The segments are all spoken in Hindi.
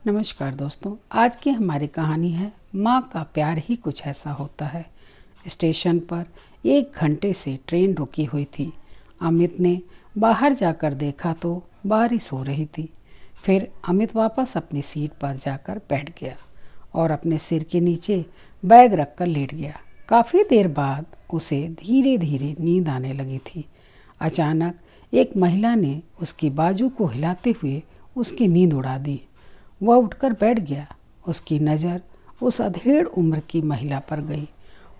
नमस्कार दोस्तों, आज की हमारी कहानी है माँ का प्यार ही कुछ ऐसा होता है। स्टेशन पर 1 घंटे से ट्रेन रुकी हुई थी। अमित ने बाहर जाकर देखा तो बारिश हो रही थी। फिर अमित वापस अपनी सीट पर जाकर बैठ गया और अपने सिर के नीचे बैग रखकर लेट गया। काफ़ी देर बाद उसे धीरे धीरे नींद आने लगी थी। अचानक एक महिला ने उसकी बाजू को हिलाते हुए उसकी नींद उड़ा दी। वह उठकर बैठ गया। उसकी नज़र उस अधेड़ उम्र की महिला पर गई।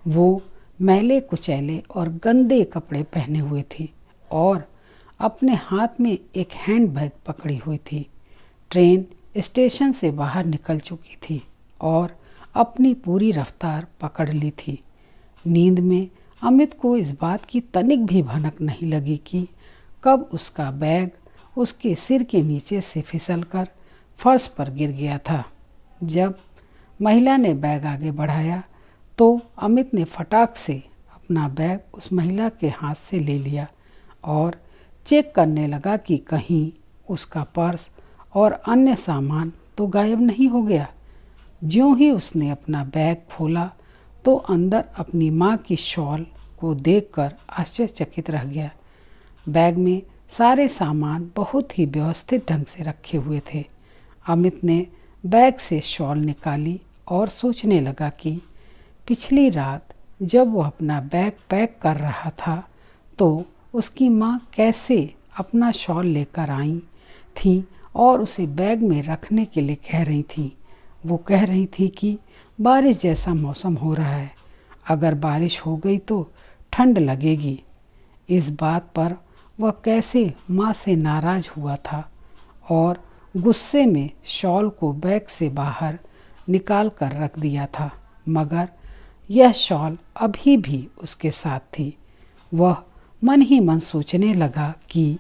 वो मैले कुचैले और गंदे कपड़े पहने हुए थी और अपने हाथ में एक हैंडबैग पकड़ी हुई थी। ट्रेन स्टेशन से बाहर निकल चुकी थी और अपनी पूरी रफ्तार पकड़ ली थी। नींद में अमित को इस बात की तनिक भी भनक नहीं लगी कि कब उसका बैग उसके सिर के नीचे से फिसलकर फर्श पर गिर गया था। जब महिला ने बैग आगे बढ़ाया तो अमित ने फटाक से अपना बैग उस महिला के हाथ से ले लिया और चेक करने लगा कि कहीं उसका पर्स और अन्य सामान तो गायब नहीं हो गया। ज्यों ही उसने अपना बैग खोला तो अंदर अपनी माँ की शॉल को देखकर आश्चर्यचकित रह गया। बैग में सारे सामान बहुत ही व्यवस्थित ढंग से रखे हुए थे। अमित ने बैग से शॉल निकाली और सोचने लगा कि पिछली रात जब वो अपना बैग पैक कर रहा था तो उसकी माँ कैसे अपना शॉल लेकर आई थी और उसे बैग में रखने के लिए कह रही थी। वो कह रही थी कि बारिश जैसा मौसम हो रहा है, अगर बारिश हो गई तो ठंड लगेगी। इस बात पर वह कैसे माँ से नाराज़ हुआ था और गुस्से में शॉल को बैग से बाहर निकाल कर रख दिया था, मगर यह शॉल अभी भी उसके साथ थी। वह मन ही मन सोचने लगा कि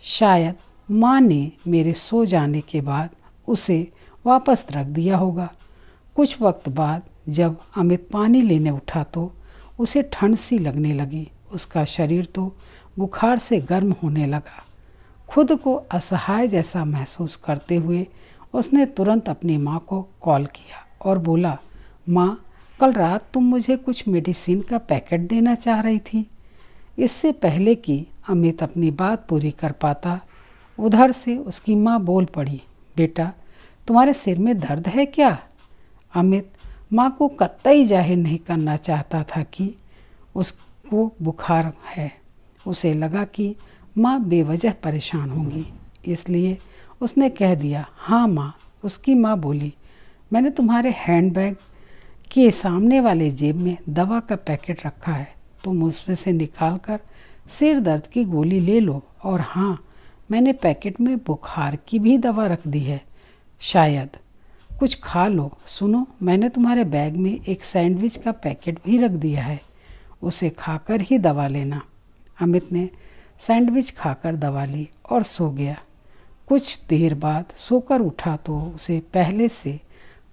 शायद माँ ने मेरे सो जाने के बाद उसे वापस रख दिया होगा। कुछ वक्त बाद जब अमित पानी लेने उठा तो उसे ठंड सी लगने लगी। उसका शरीर तो बुखार से गर्म होने लगा। खुद को असहाय जैसा महसूस करते हुए उसने तुरंत अपनी माँ को कॉल किया और बोला, माँ, कल रात तुम मुझे कुछ मेडिसिन का पैकेट देना चाह रही थी। इससे पहले कि अमित अपनी बात पूरी कर पाता, उधर से उसकी माँ बोल पड़ी, बेटा, तुम्हारे सिर में दर्द है क्या? अमित माँ को कतई जाहिर नहीं करना चाहता था कि उसको बुखार है। उसे लगा कि माँ बेवजह परेशान होंगी, इसलिए उसने कह दिया, हाँ माँ। उसकी माँ बोली, मैंने तुम्हारे हैंडबैग के सामने वाले जेब में दवा का पैकेट रखा है, तुम उसमें से निकाल कर सिर दर्द की गोली ले लो। और हाँ, मैंने पैकेट में बुखार की भी दवा रख दी है, शायद कुछ खा लो। सुनो, मैंने तुम्हारे बैग में एक सैंडविच का पैकेट भी रख दिया है, उसे खाकर ही दवा लेना। अमित ने सैंडविच खाकर दवा ली और सो गया। कुछ देर बाद सोकर उठा तो उसे पहले से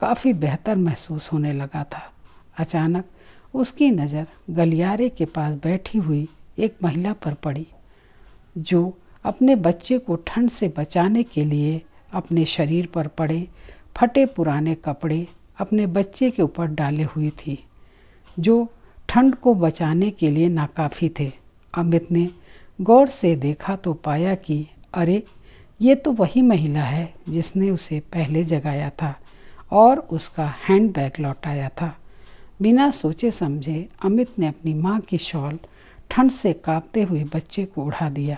काफ़ी बेहतर महसूस होने लगा था। अचानक उसकी नज़र गलियारे के पास बैठी हुई एक महिला पर पड़ी, जो अपने बच्चे को ठंड से बचाने के लिए अपने शरीर पर पड़े फटे पुराने कपड़े अपने बच्चे के ऊपर डाले हुई थी, जो ठंड को बचाने के लिए नाकाफ़ी थे। अमित ने गौर से देखा तो पाया कि अरे, ये तो वही महिला है जिसने उसे पहले जगाया था और उसका हैंडबैग लौटाया था। बिना सोचे समझे अमित ने अपनी माँ की शॉल ठंड से कांपते हुए बच्चे को उड़ा दिया।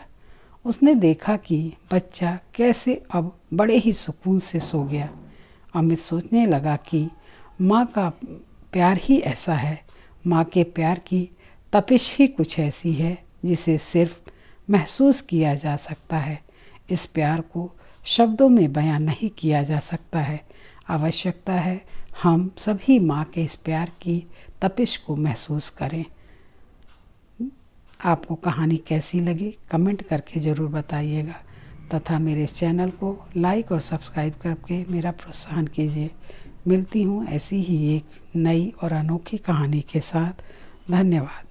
उसने देखा कि बच्चा कैसे अब बड़े ही सुकून से सो गया। अमित सोचने लगा कि माँ का प्यार ही ऐसा है। माँ के प्यार की तपिश ही कुछ ऐसी है जिसे सिर्फ महसूस किया जा सकता है। इस प्यार को शब्दों में बयां नहीं किया जा सकता है। आवश्यकता है हम सभी माँ के इस प्यार की तपिश को महसूस करें। आपको कहानी कैसी लगी कमेंट करके ज़रूर बताइएगा तथा मेरे इस चैनल को लाइक और सब्सक्राइब करके मेरा प्रोत्साहन कीजिए। मिलती हूँ ऐसी ही एक नई और अनोखी कहानी के साथ। धन्यवाद।